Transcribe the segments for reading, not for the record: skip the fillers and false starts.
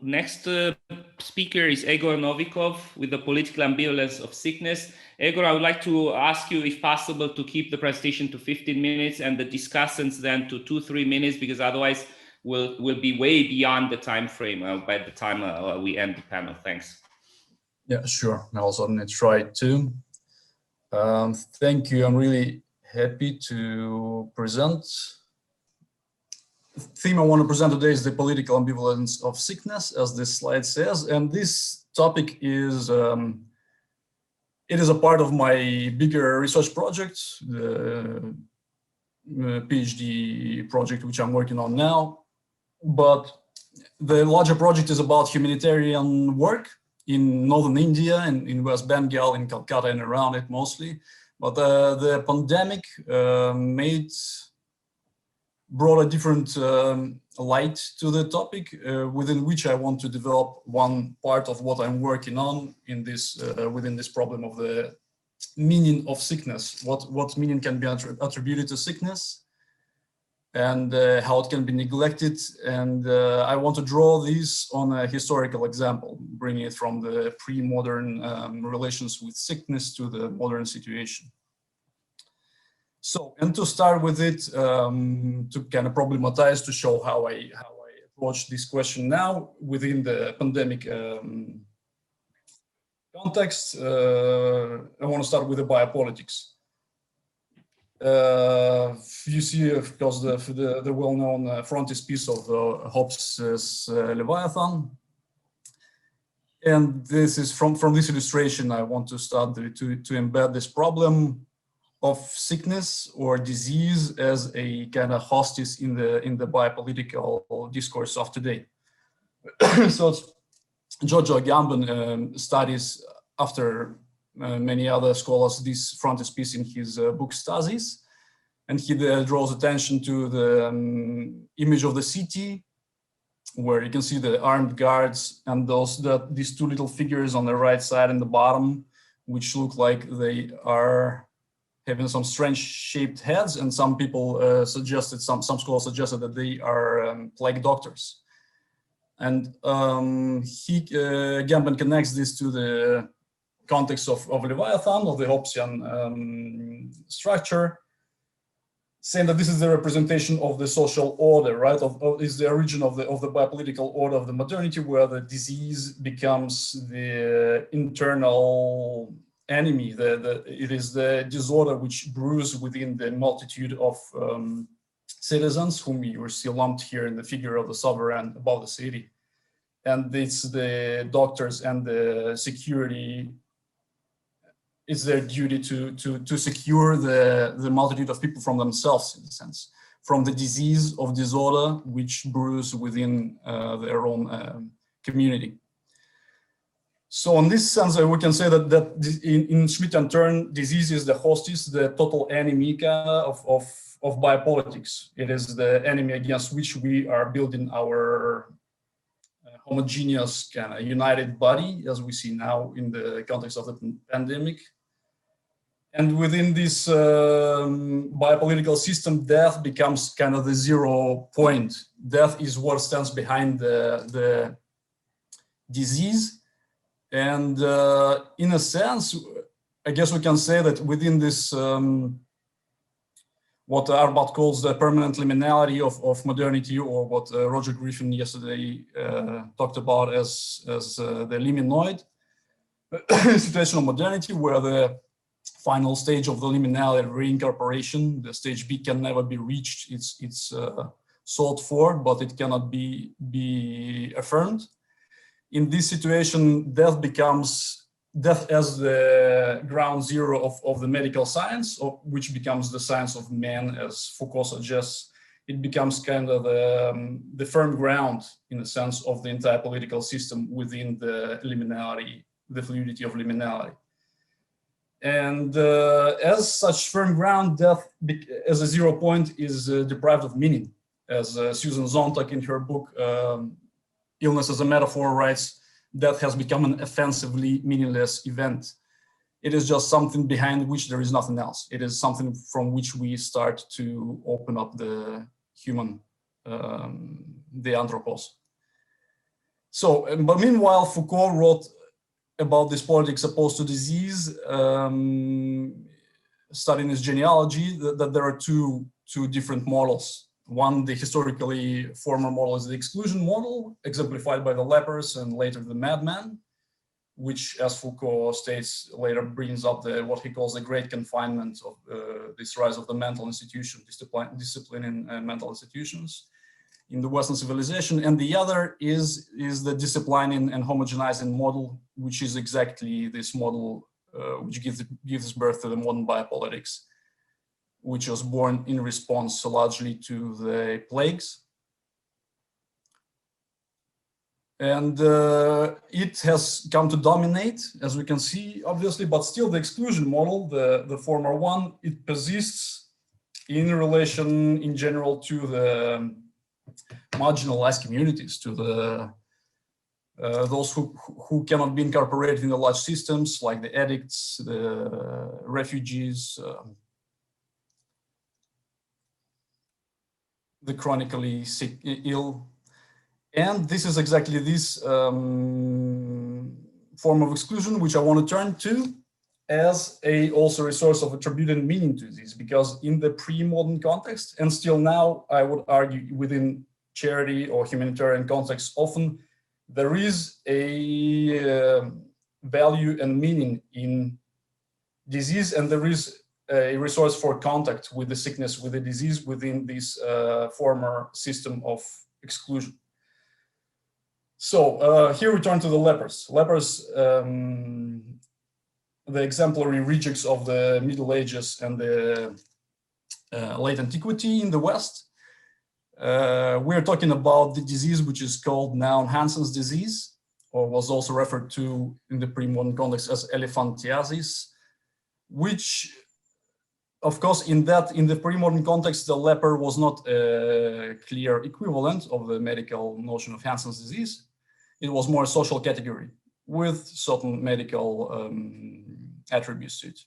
next speaker is Egor Novikov with the political ambivalence of sickness. Egor, I would like to ask you, if possible, to keep the presentation to 15 minutes and the discussants then to 2-3 minutes, because otherwise we'll be way beyond the time frame by the time we end the panel. Thanks. Yeah, sure. I'm also going to try to. Thank you. I'm really happy to present. The theme I want to present today is the political ambivalence of sickness, as this slide says. And this topic is, it is a part of my bigger research project, the PhD project, which I'm working on now. But the larger project is about humanitarian work in northern India and in West Bengal, in Calcutta and around it mostly. But the pandemic brought a different light to the topic, within which I want to develop one part of what I'm working on in this within this problem of the meaning of sickness. What meaning can be attributed to sickness, and how it can be neglected. And I want to draw this on a historical example, bringing it from the pre-modern relations with sickness to the modern situation. So, and to start with it, to kind of problematize, to show how I approach this question now within the pandemic context, I want to start with the biopolitics. You see, of course, the well-known frontispiece of Hobbes' Leviathan. And this is from this illustration, I want to start to embed this problem of sickness or disease as a kind of hostis in the biopolitical discourse of today. So Giorgio Agamben studies, after many other scholars, this frontispiece in his book Stasis, and he draws attention to the image of the city, where you can see the armed guards and these two little figures on the right side and the bottom, which look like they are having some strange shaped heads, and some people suggested, some scholars suggested that they are plague doctors. And Agamben connects this to the context of Leviathan, of the Hobbesian structure, saying that this is the representation of the social order, right? Is the origin of the biopolitical order of the modernity, where the disease becomes the internal enemy. It is the disorder which brews within the multitude of citizens, whom you see lumped here in the figure of the sovereign above the city. And it's the doctors and the security. It's their duty to secure the multitude of people from themselves, in a sense, from the disease of disorder which brews within their own community. So in this sense, we can say that in Schmitt and turn, disease is the hostis, the total enemy of biopolitics. It is the enemy against which we are building our homogeneous kind of united body, as we see now in the context of the pandemic. And within this biopolitical system, death becomes kind of the 0 point. Death is what stands behind the disease. And in a sense, I guess we can say that within this, what Arbut calls the permanent liminality of modernity, or what Roger Griffin yesterday talked about as the liminoid situation of modernity, where the final stage of the liminality reincorporation, the stage B, can never be reached. It's sought for, but it cannot be affirmed. In this situation, death as the ground zero of the medical science, which becomes the science of man, as Foucault suggests. It becomes kind of the firm ground, in a sense, of the entire political system within the liminality, the fluidity of liminality. And as such firm ground, death as a 0 point is deprived of meaning. As Susan Sontag in her book, Illness as a Metaphor, writes, death has become an offensively meaningless event. It is just something behind which there is nothing else. It is something from which we start to open up the human, the anthropos. So, but meanwhile, Foucault wrote about this politics opposed to disease, studying his genealogy, that there are two different models. One, the historically former model, is the exclusion model, exemplified by the lepers and later the madman, which, as Foucault states later, brings up what he calls the great confinement of this rise of the mental institution, discipline in mental institutions in the Western civilization. And the other is the disciplining and homogenizing model, which is exactly this model which gives birth to the modern biopolitics, which was born in response largely to the plagues. And it has come to dominate, as we can see, obviously, but still the exclusion model, the former one, it persists in relation in general to the marginalized communities, to the those who cannot be incorporated in the large systems, like the addicts, the refugees, the chronically sick, ill. And this is exactly this form of exclusion which I want to turn to as also a source of attributed meaning to this, because in the pre-modern context, and still now, I would argue within charity or humanitarian context, often there is a value and meaning in disease, and there is a resource for contact with the sickness, with the disease within this former system of exclusion. So here we turn to the lepers. Lepers, the exemplary rejects of the Middle Ages and the late antiquity in the West. We're talking about the disease which is called now Hansen's disease, or was also referred to in the pre-modern context as elephantiasis, which, of course, in the pre-modern context, the leper was not a clear equivalent of the medical notion of Hansen's disease. It was more a social category with certain medical attributes to it.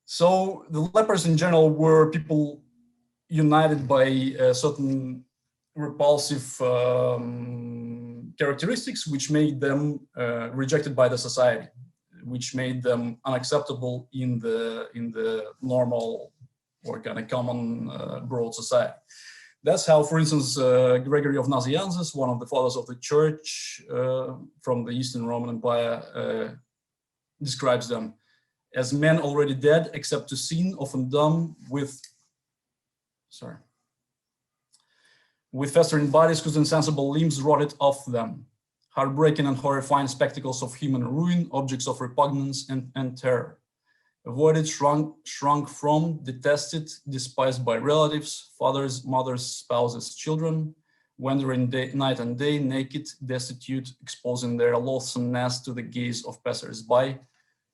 So the lepers in general were people united by certain repulsive characteristics which made them rejected by the society, which made them unacceptable in the normal or kind of common broad society. That's how, for instance, Gregory of Nazianzus, one of the fathers of the church from the Eastern Roman Empire, describes them as men already dead, except to sin, often dumb, with festering bodies whose insensible limbs rotted off them, heartbreaking and horrifying spectacles of human ruin, objects of repugnance and terror. Avoided, shrunk from, detested, despised by relatives, fathers, mothers, spouses, children, wandering night and day, naked, destitute, exposing their loathsomeness to the gaze of passers-by,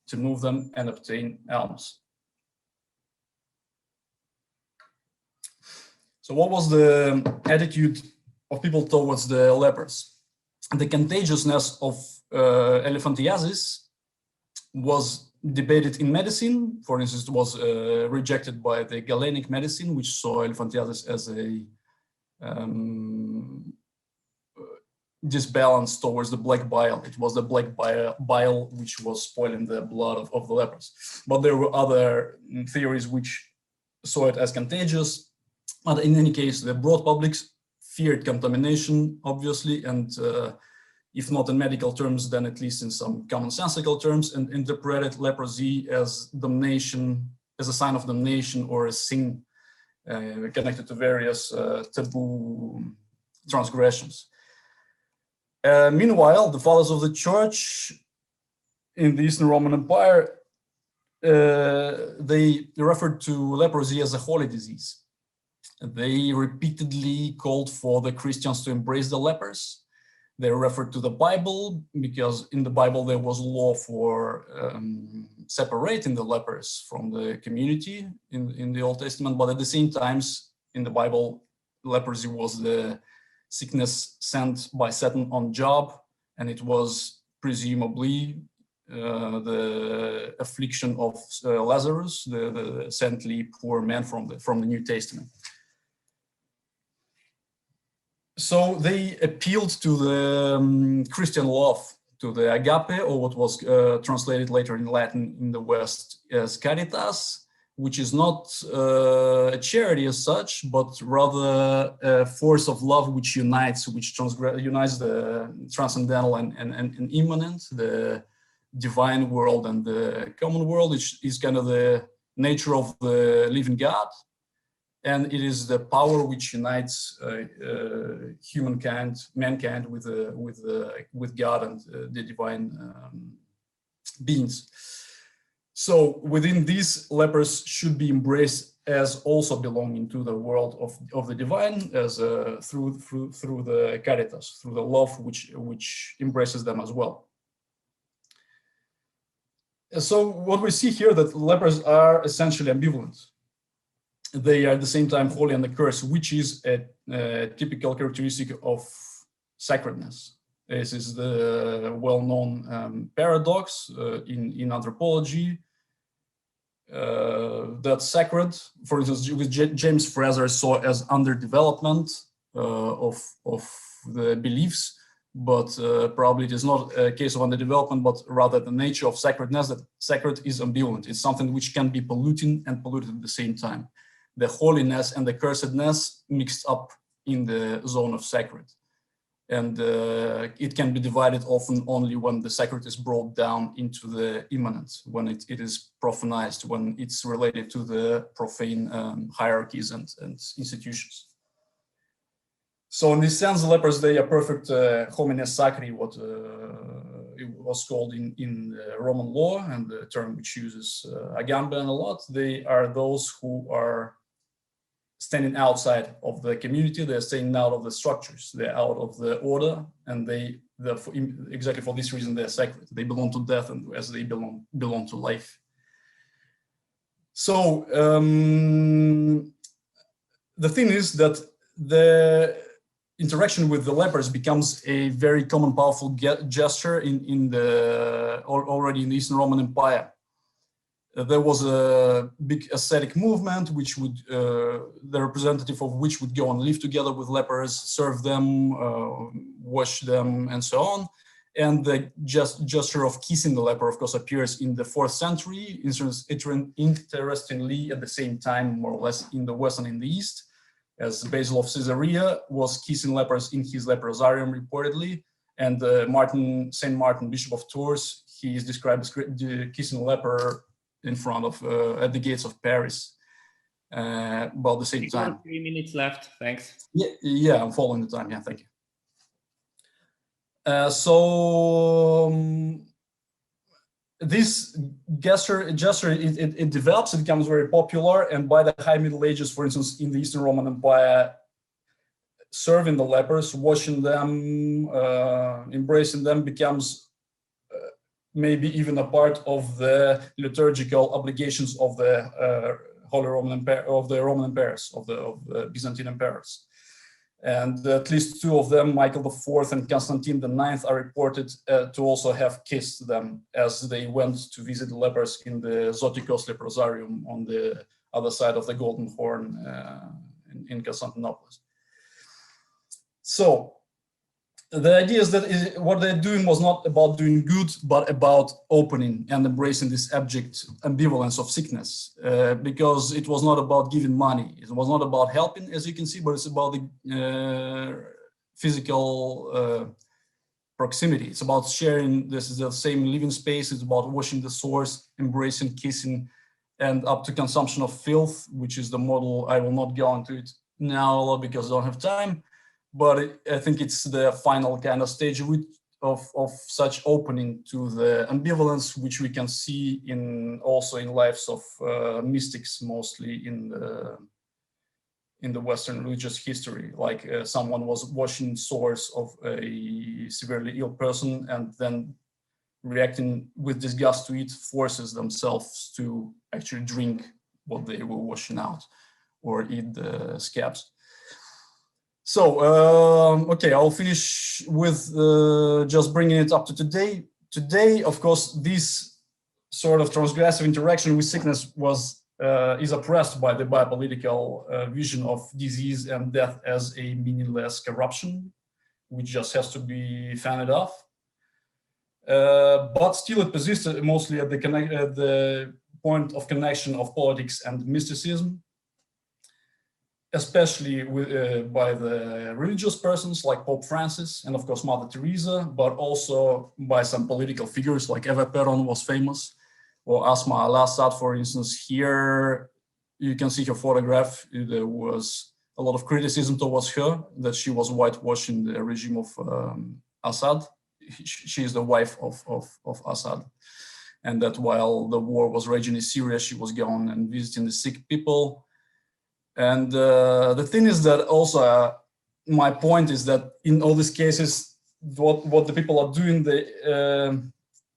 to move them and obtain alms. So what was the attitude of people towards the lepers? The contagiousness of elephantiasis was debated in medicine. For instance, it was rejected by the Galenic medicine, which saw elephantiasis as a disbalance towards the black bile. It was the black bile which was spoiling the blood of the lepers. But there were other theories which saw it as contagious. But in any case, the broad publics feared contamination, obviously, and if not in medical terms, then at least in some commonsensical terms, and interpreted leprosy as damnation, as a sign of damnation or a sin connected to various taboo transgressions. Meanwhile, the fathers of the church in the Eastern Roman Empire, they referred to leprosy as a holy disease. They repeatedly called for the Christians to embrace the lepers. They referred to the Bible because in the Bible there was law for separating the lepers from the community in the Old Testament, but at the same time in the Bible, leprosy was the sickness sent by Satan on Job, and it was presumably the affliction of Lazarus, the saintly poor man from the New Testament. So they appealed to the Christian love, to the agape, or what was translated later in Latin in the West as caritas, which is not a charity as such, but rather a force of love which unites, unites the transcendental and immanent, the divine world and the common world, which is kind of the nature of the living God. And it is the power which unites mankind with God and the divine beings. So within these, lepers should be embraced as also belonging to the world of the divine, as through the caritas, through the love which embraces them as well. So what we see here, that lepers are essentially ambivalent. They are at the same time holy and accursed, which is a typical characteristic of sacredness. This is the well-known paradox in anthropology. That sacred, for instance, with James Fraser saw as underdevelopment of the beliefs, but probably it is not a case of underdevelopment, but rather the nature of sacredness, that sacred is ambivalent. It's something which can be polluting and polluted at the same time. The holiness and the cursedness mixed up in the zone of sacred. And it can be divided often only when the sacred is brought down into the immanent, when it is profanized, when it's related to the profane hierarchies and institutions. So in this sense, the lepers, they are perfect homines sacri, what it was called in Roman law, and the term which uses Agamben a lot. They are those who are standing outside of the community. They're staying out of the structures. They're out of the order, and exactly for this reason, they're sacred. They belong to death, and as they belong to life. So the thing is that the interaction with the lepers becomes a very common, powerful gesture already in the Eastern Roman Empire. There was a big ascetic movement, which would the representative of which would go and live together with lepers, serve them, wash them, and so on. And the gesture of kissing the leper, of course, appears in the 4th century. Interestingly, at the same time, more or less, in the West and in the East, as Basil of Caesarea was kissing lepers in his leprosarium reportedly, and Saint Martin, Bishop of Tours, he is described as kissing a leper in front of at the gates of Paris about the same time. 3 minutes left. Thanks. Yeah, I'm following the time. Yeah, thank you. This gesture it develops, it becomes very popular, and by the High Middle Ages, for instance, in the Eastern Roman Empire, serving the lepers, washing them, embracing them becomes maybe even a part of the liturgical obligations of the Holy Roman Empire, of the Roman emperors, of the Byzantine emperors. And at least 2 of them, Michael IV and Constantine IX, are reported to also have kissed them as they went to visit the lepers in the Zotikos leprosarium on the other side of the Golden Horn in Constantinople. So the idea is that what they're doing was not about doing good, but about opening and embracing this abject ambivalence of sickness, because it was not about giving money. It was not about helping, as you can see, but it's about the physical proximity. It's about sharing. This is the same living space. It's about washing the sores, embracing, kissing, and up to consumption of filth, which is the model. I will not go into it now because I don't have time. But I think it's the final kind of stage of such opening to the ambivalence, which we can see also in lives of mystics, mostly in the Western religious history. Like someone was washing sores of a severely ill person, and then reacting with disgust to it, forces themselves to actually drink what they were washing out or eat the scabs. So, okay, I'll finish with just bringing it up to today. Today, of course, this sort of transgressive interaction with sickness was is oppressed by the biopolitical vision of disease and death as a meaningless corruption, which just has to be fended off. But still it persists mostly at the point of connection of politics and mysticism, especially by the religious persons like Pope Francis and of course Mother Teresa, but also by some political figures like Eva Peron was famous, or Asma al-Assad, for instance. Here you can see her photograph. There was a lot of criticism towards her that she was whitewashing the regime of Assad. She is the wife of Assad. And that while the war was raging in Syria, she was going and visiting the sick people. And the thing is that also, my point is that in all these cases, what the people are doing,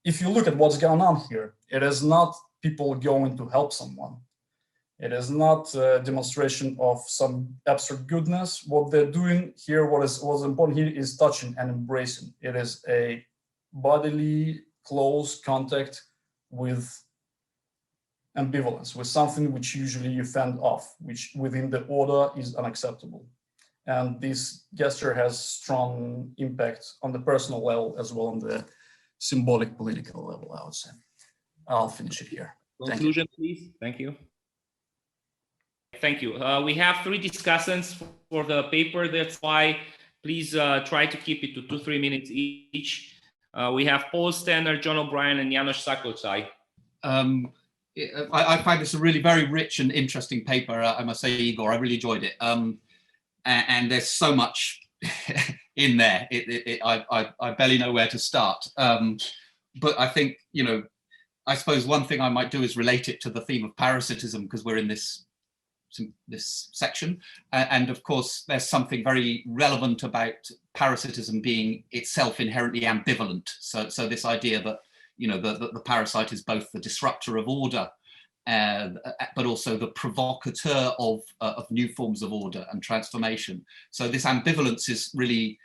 if you look at what's going on here, it is not people going to help someone. It is not a demonstration of some abstract goodness. What they're doing here, what's important here is touching and embracing. It is a bodily close contact with ambivalence, with something which usually you fend off, which within the order is unacceptable. And this gesture has strong impact on the personal level as well on the symbolic political level, I would say. I'll finish it here. Conclusion, please. Thank you. Thank you. We have 3 discussants for the paper. That's why please try to keep it to 2-3 minutes each. We have Paul Stenner, John O'Brien, and Janos Sakolcai. I find this a really very rich and interesting paper. I must say, Igor, I really enjoyed it. And there's so much in there. I barely know where to start. But I think, I suppose one thing I might do is relate it to the theme of parasitism, because we're in this section. And of course, there's something very relevant about parasitism being itself inherently ambivalent. So this idea that, the parasite is both the disruptor of order, but also the provocateur of new forms of order and transformation. So this ambivalence is really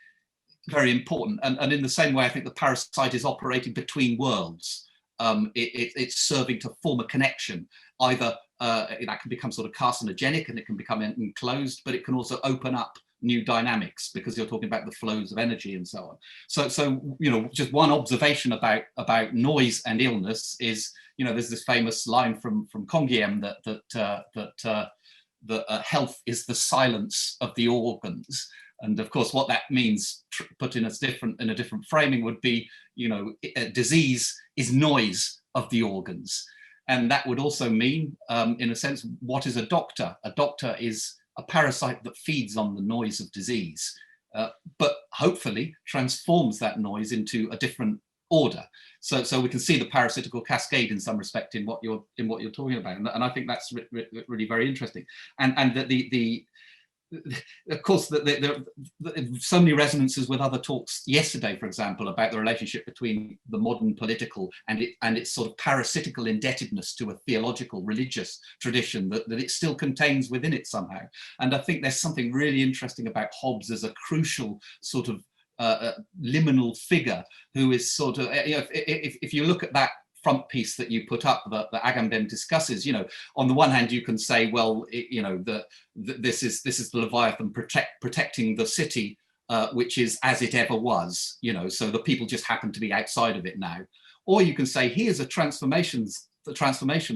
very important. And in the same way, I think the parasite is operating between worlds. It's serving to form a connection. Either that can become sort of carcinogenic and it can become enclosed, but it can also open up new dynamics because you're talking about the flows of energy and so on. So just one observation about noise and illness is, there's this famous line from Canguilhem that health is the silence of the organs. And of course, what that means, put in a different framing, would be, disease is noise of the organs. And that would also mean, in a sense, what is a doctor? A doctor is a parasite that feeds on the noise of disease, but hopefully transforms that noise into a different order. So we can see the parasitical cascade in some respect in what you're talking about, and I think that's really very interesting. And that of course, there are so many resonances with other talks yesterday, for example, about the relationship between the modern political and its sort of parasitical indebtedness to a theological, religious tradition that it still contains within it somehow. And I think there's something really interesting about Hobbes as a crucial sort of liminal figure who is sort of, if you look at that front piece that you put up that Agamben discusses, on the one hand you can say, well, this is the Leviathan protecting the city, which is as it ever was, so the people just happen to be outside of it now. Or you can say, here's the transformation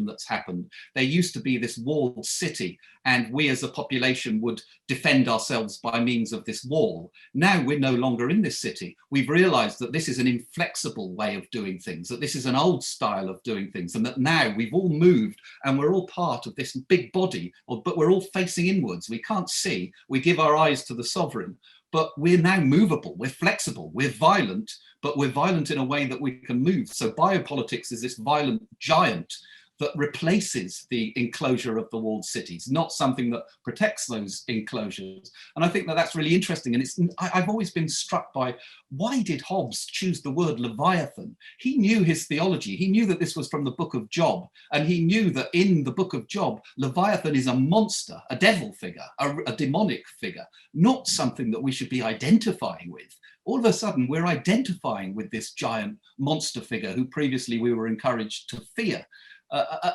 that's happened. There used to be this walled city, and we as a population would defend ourselves by means of this wall. Now we're no longer in this city. We've realized that this is an inflexible way of doing things, that this is an old style of doing things, and that now we've all moved and we're all part of this big body, but we're all facing inwards. We can't see. We give our eyes to the sovereign, but we're now movable, we're flexible, we're violent, but we're violent in a way that we can move. So biopolitics is this violent giant that replaces the enclosure of the walled cities, not something that protects those enclosures. And I think that that's really interesting. And I've always been struck by, why did Hobbes choose the word Leviathan? He knew his theology. He knew that this was from the book of Job. And he knew that in the book of Job, Leviathan is a monster, a devil figure, a demonic figure, not something that we should be identifying with. All of a sudden, we're identifying with this giant monster figure who previously we were encouraged to fear.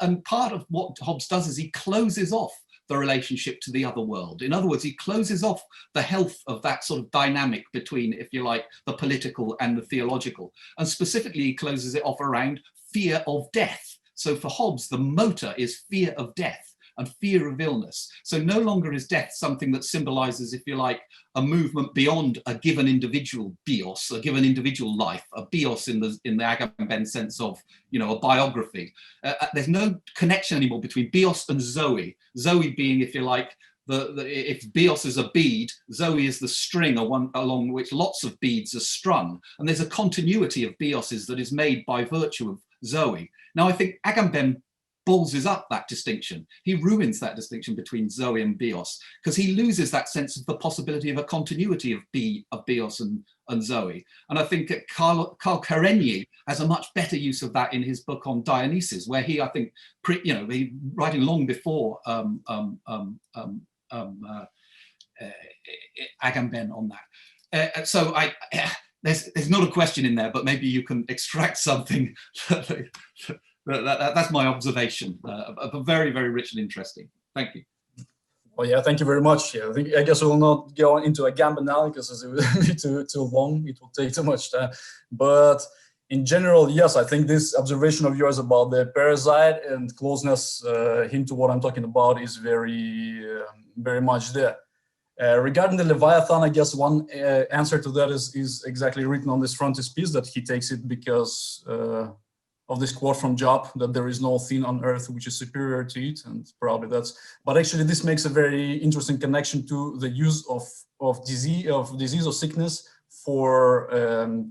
And part of what Hobbes does is he closes off the relationship to the other world. In other words, he closes off the health of that sort of dynamic between, if you like, the political and the theological. And specifically, he closes it off around fear of death. So for Hobbes, the motor is fear of death and fear of illness. So no longer is death something that symbolizes, if you like, a movement beyond a given individual bios, a given individual life, a bios in the Agamben sense of, you know, a biography. There's no connection anymore between bios and Zoe. Zoe being, if you like, if bios is a bead, Zoe is the string along which lots of beads are strung. And there's a continuity of bioses that is made by virtue of Zoe. Now, I think Agamben balls up that distinction. He ruins that distinction between Zoe and bios, because he loses that sense of the possibility of a continuity of bios and Zoe. And I think Karl Karenyi has a much better use of that in his book on Dionysus, where he, I think, he writing long before Agamben on that. So there's not a question in there, but maybe you can extract something. That's my observation. Very, very rich and interesting. Thank you. Well, yeah, thank you very much. Yeah, I guess we will not go into Agamben analysis as it would be too long. It will take too much time. But in general, yes, I think this observation of yours about the parasite and closeness hint to what I'm talking about is very, very much there. Regarding the Leviathan, I guess one answer to that is exactly written on this frontispiece, that he takes it because of this quote from Job, that there is no thing on earth which is superior to it, and probably that's, but actually this makes a very interesting connection to the use of disease or sickness for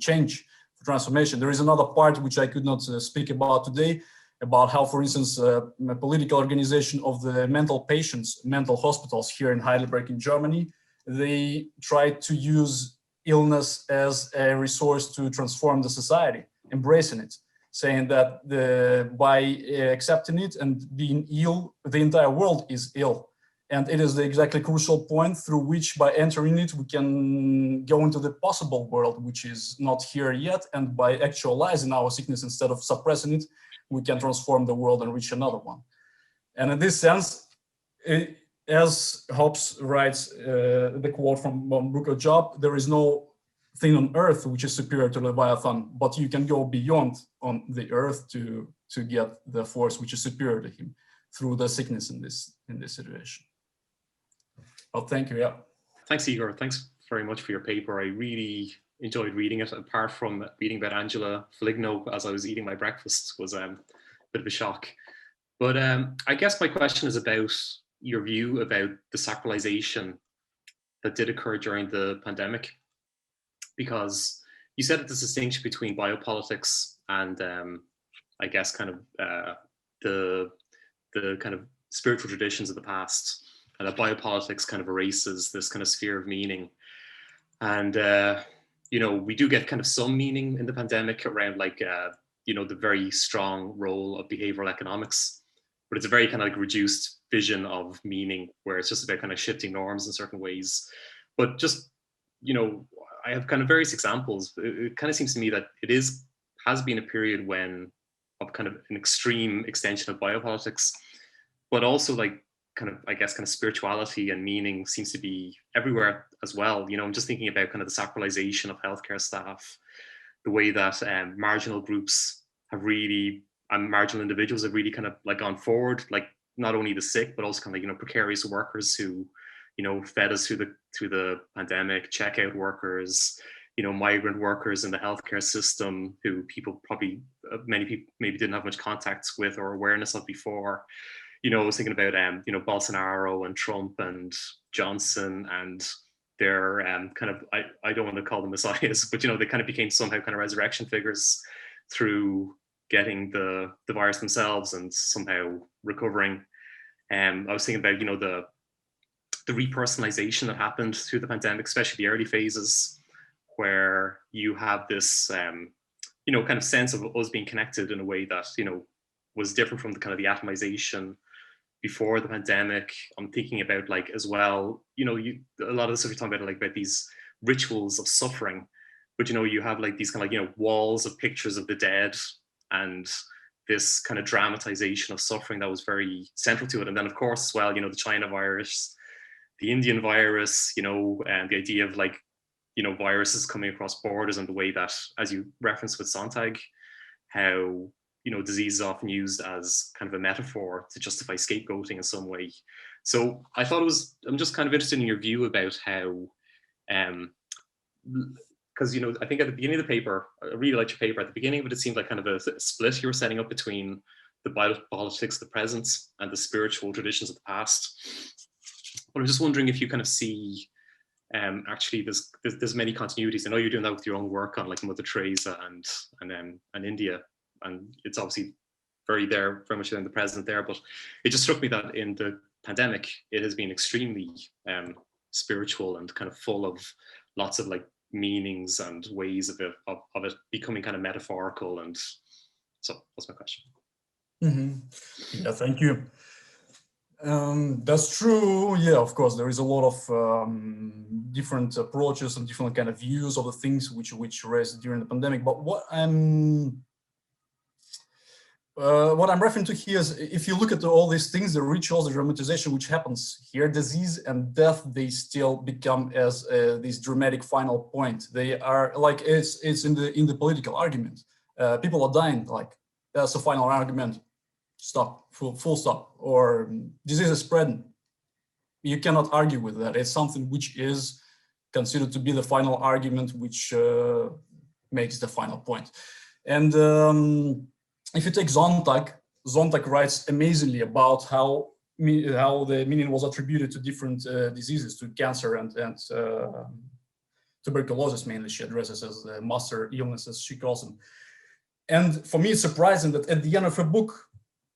change, for transformation. There is another part which I could not speak about today, about how, for instance, a political organization of the mental patients, mental hospitals here in Heidelberg in Germany, they try to use illness as a resource to transform the society, embracing it, saying that by accepting it and being ill, the entire world is ill. And it is the exactly crucial point through which, by entering it, we can go into the possible world, which is not here yet. And by actualizing our sickness instead of suppressing it, we can transform the world and reach another one. And in this sense, as Hobbes writes the quote from Book of Job, there is no thing on earth which is superior to Leviathan, but you can go beyond on the earth to get the force which is superior to him through the sickness in this situation. Oh, thank you. Yeah. Thanks, Igor. Thanks very much for your paper. I really enjoyed reading it. Apart from reading about Angela Foligno as I was eating my breakfast was a bit of a shock. But I guess my question is about your view about the sacralization that did occur during the pandemic. Because you said that the distinction between biopolitics and I guess kind of the kind of spiritual traditions of the past, and that biopolitics kind of erases this kind of sphere of meaning. And you know, we do get kind of some meaning in the pandemic around like you know, the very strong role of behavioral economics, but it's a very kind of like reduced vision of meaning where it's just about kind of shifting norms in certain ways. But just, you know, I have kind of various examples. It kind of seems to me that it has been a period when of kind of an extreme extension of biopolitics, but also like kind of, I guess, kind of spirituality and meaning seems to be everywhere as well. You know, I'm just thinking about kind of the sacralization of healthcare staff, the way that marginal groups have really, and marginal individuals have really kind of like gone forward, like not only the sick, but also kind of, you know, precarious workers who, you know, fed us through the pandemic, checkout workers, you know, migrant workers in the healthcare system who people probably, many people maybe didn't have much contact with or awareness of before. You know, I was thinking about, you know, Bolsonaro and Trump and Johnson and their kind of, I don't want to call them messiahs, but, you know, they kind of became somehow kind of resurrection figures through getting the virus themselves and somehow recovering. I was thinking about, you know, the repersonalization that happened through the pandemic, especially the early phases, where you have this, you know, kind of sense of us being connected in a way that, you know, was different from the kind of the atomization before the pandemic. I'm thinking about like as well, you know, a lot of the stuff you're talking about, like about these rituals of suffering, but you know, you have like these kind of like, you know, walls of pictures of the dead and this kind of dramatization of suffering that was very central to it. And then, of course, as well, the China virus, the Indian virus, and the idea of like, viruses coming across borders, and the way that, as you referenced with Sontag, how, disease is often used as kind of a metaphor to justify scapegoating in some way. So I thought I'm just kind of interested in your view about how, because, I think at the beginning of the paper, I really liked your paper at the beginning, but it seemed like kind of a split you were setting up between the biopolitics of the present and the spiritual traditions of the past. But I'm just wondering if you kind of see, actually there's many continuities. I know you're doing that with your own work on like Mother Teresa and India, and it's obviously very much there in the present there. But it just struck me that in the pandemic, it has been extremely spiritual and kind of full of lots of like meanings and ways of it becoming kind of metaphorical. And so that's my question. Mm-hmm. Yeah, thank you. That's true. Yeah, of course, there is a lot of different approaches and different kind of views of the things which raised during the pandemic. But what I'm referring to here is, if you look at all these things, the rituals, the dramatization which happens here, disease and death, they still become as this dramatic final point. They are like, it's in the political argument. People are dying, like that's a final argument. Stop, full stop. Or disease is spreading. You cannot argue with that. It's something which is considered to be the final argument, which makes the final point. And if you take Sontag writes amazingly about how the meaning was attributed to different diseases, to cancer and tuberculosis mainly. She addresses as the master illness, as she calls them. And for me, it's surprising that at the end of her book,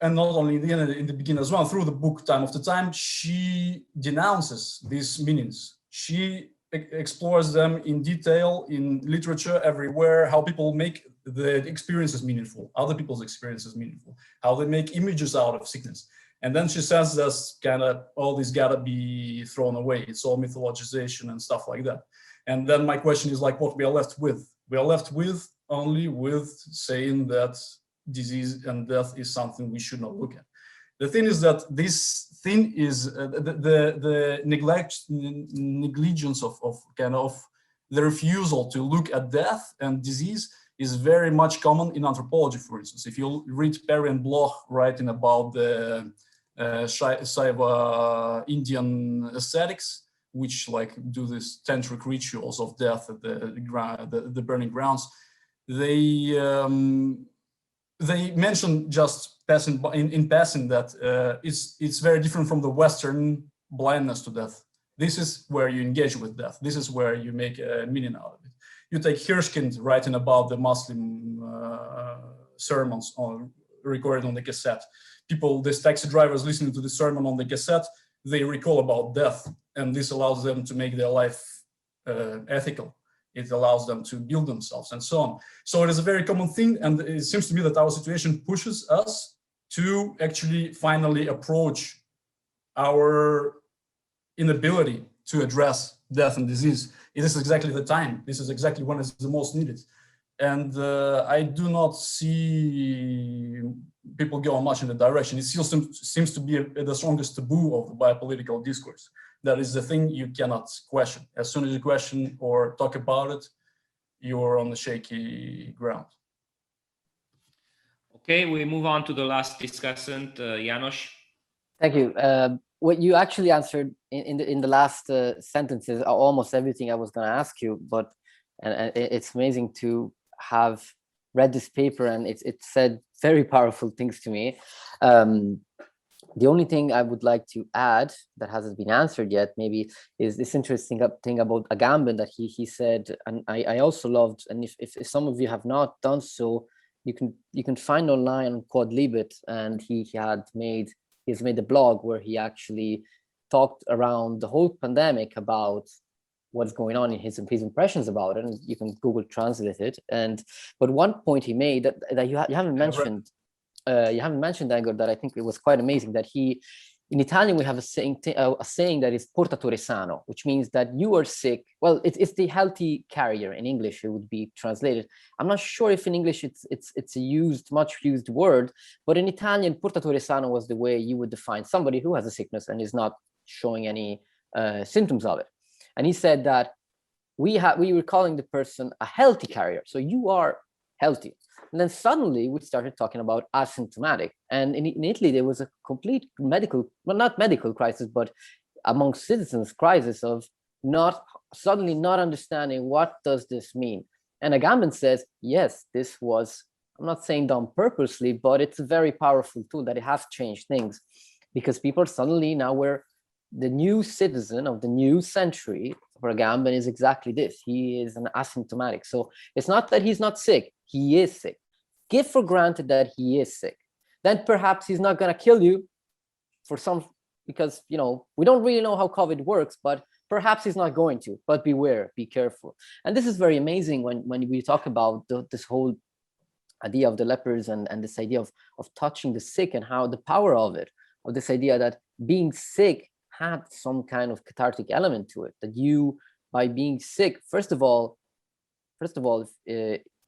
and not only in the end, in the beginning as well, through the book Time After Time, she denounces these meanings. She explores them in detail in literature everywhere, how people make the experiences meaningful, other people's experiences meaningful, how they make images out of sickness. And then she says that's kind of, all this gotta be thrown away. It's all mythologization and stuff like that. And then my question is like, what we are left with? We are left with only with saying that disease and death is something we should not look at. The thing is that this thing is the negligence of kind of the refusal to look at death and disease is very much common in anthropology, for instance. If you read Perry and Bloch writing about the Shaiva Indian ascetics, which like do these tantric rituals of death at the burning grounds, they mention just in passing that it's very different from the Western blindness to death. This is where you engage with death. This is where you make a meaning out of it. You take Hirschkind writing about the Muslim sermons recorded on the cassette. People, these taxi drivers listening to the sermon on the cassette, they recall about death, and this allows them to make their life ethical. It allows them to build themselves and so on. So it is a very common thing, and it seems to me that our situation pushes us to actually finally approach our inability to address death and disease. It is exactly the time. This is exactly when it's the most needed. And I do not see people going much in the direction. It still seems to be the strongest taboo of the biopolitical discourse. That is the thing you cannot question. As soon as you question or talk about it, you're on the shaky ground. Okay, we move on to the last discussant, János. Thank you. What you actually answered in the last sentences are almost everything I was going to ask you, but and it's amazing to have read this paper, and it said very powerful things to me. The only thing I would like to add that hasn't been answered yet, maybe, is this interesting thing about Agamben that he said, and I also loved. And if some of you have not done so, you can find online on Quadlibet, and he has made a blog where he actually talked around the whole pandemic about what's going on in his impressions about it, and you can Google translate it. But one point he made that you haven't mentioned. You haven't mentioned, Egor, that I think it was quite amazing, that he in Italian, we have a saying that is portatore sano, which means that you are sick. Well, it's the healthy carrier. In English, it would be translated. I'm not sure if in English it's a much used word, but in Italian, portatore sano was the way you would define somebody who has a sickness and is not showing any symptoms of it. And he said that we were calling the person a healthy carrier. So you are healthy. And then suddenly we started talking about asymptomatic. And in Italy, there was a complete not medical crisis, but among citizens crisis of suddenly not understanding what does this mean. And Agamben says, yes, this was, I'm not saying done purposely, but it's a very powerful tool that it has changed things, because people suddenly now were the new citizen of the new century. For Agamben is exactly this. He is an asymptomatic. So it's not that he's not sick, he is sick. Give for granted that he is sick. Then perhaps he's not going to kill you because, we don't really know how COVID works, but perhaps he's not going to. But beware, be careful. And this is very amazing when we talk about this whole idea of the lepers and this idea of touching the sick and how the power of this idea that being sick had some kind of cathartic element to it, that you, by being sick, first of all,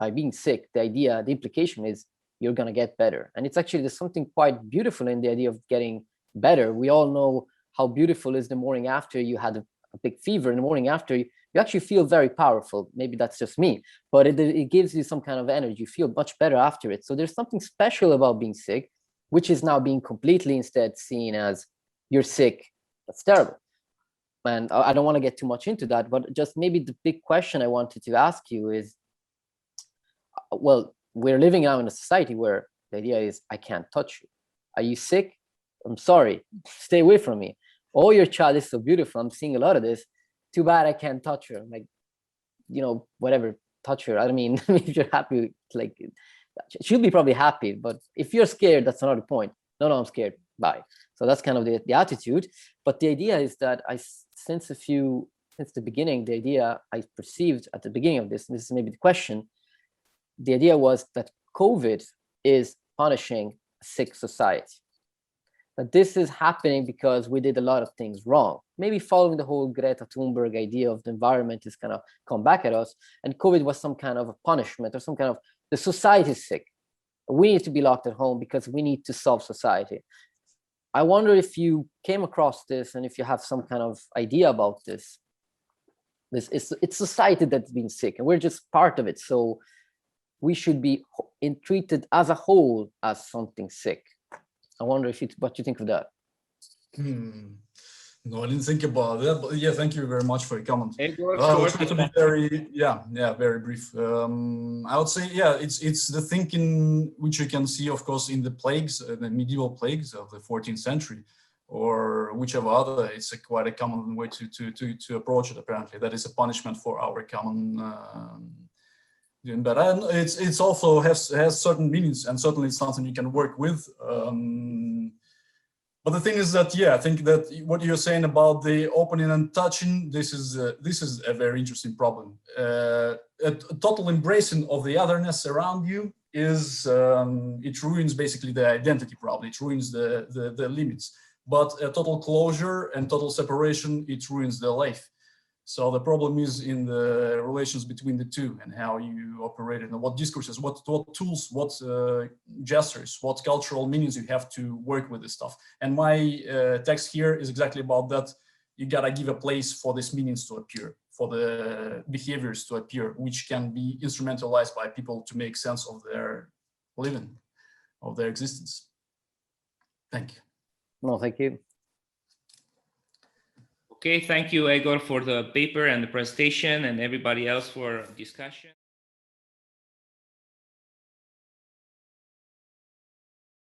by being sick, the implication is you're going to get better. And it's actually, there's something quite beautiful in the idea of getting better. We all know how beautiful is the morning after you had a big fever. In the morning after, you actually feel very powerful. Maybe that's just me, but it gives you some kind of energy. You feel much better after it. So there's something special about being sick, which is now being completely instead seen as you're sick. That's terrible. And I don't want to get too much into that, but just maybe the big question I wanted to ask you is, well, we're living now in a society where the idea is, I can't touch you. Are you sick? I'm sorry, stay away from me. Oh, your child is so beautiful. I'm seeing a lot of this. Too bad I can't touch her. Like, whatever, touch her. I mean, if you're happy, like, she'll be probably happy, but if you're scared, that's another point. No, I'm scared, bye. So that's kind of the attitude. But the idea is that since the beginning, the idea I perceived at the beginning of this is maybe the question, the idea was that COVID is punishing a sick society. That this is happening because we did a lot of things wrong. Maybe following the whole Greta Thunberg idea of the environment is kind of come back at us, and COVID was some kind of a punishment or some kind of, the society is sick. We need to be locked at home because we need to solve society. I wonder if you came across this and if you have some kind of idea about this. It's society that's been sick and we're just part of it. So we should be treated as a whole as something sick. I wonder what you think of that. No, I didn't think about that, but yeah, thank you very much for your comment. I'll try to be very brief. I would say, it's the thinking which you can see, of course, in the plagues, the medieval plagues of the 14th century, or whichever other. It's quite a common way to approach it. Apparently, that is a punishment for our common. But it's also has certain meanings, and certainly it's something you can work with. But the thing is that, I think that what you're saying about the opening and touching, this is a very interesting problem. A total embracing of the otherness around you is it ruins basically the identity. Probably it ruins the limits. But a total closure and total separation, it ruins the life. So the problem is in the relations between the two and how you operate it and what discourses, what tools, what gestures, what cultural meanings you have to work with this stuff. And my text here is exactly about that. You gotta give a place for these meanings to appear, for the behaviors to appear, which can be instrumentalized by people to make sense of their living, of their existence. Thank you. No, thank you. Okay, thank you, Egor, for the paper and the presentation, and everybody else for discussion.